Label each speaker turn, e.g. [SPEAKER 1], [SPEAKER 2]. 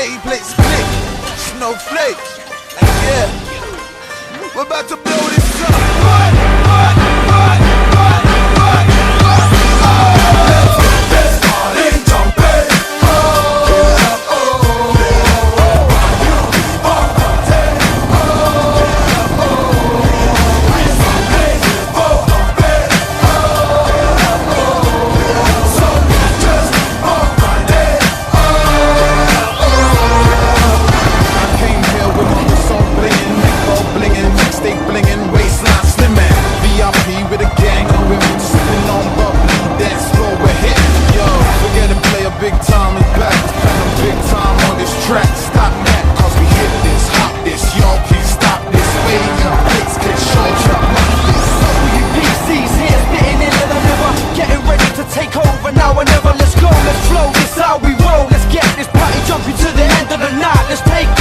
[SPEAKER 1] way, play split, snowflake. Like, yeah, we're about to blow this up. Big time is back, I'm big time on this track. Stop that, cause we hit this, hop this. Y'all can't stop this, wave up, let's get short, drop my list.
[SPEAKER 2] WBC's here, spitting into the river, getting ready to take over, now or never. Let's go, let's flow, this how we roll. Let's get this party jumping to the end of the night. Let's take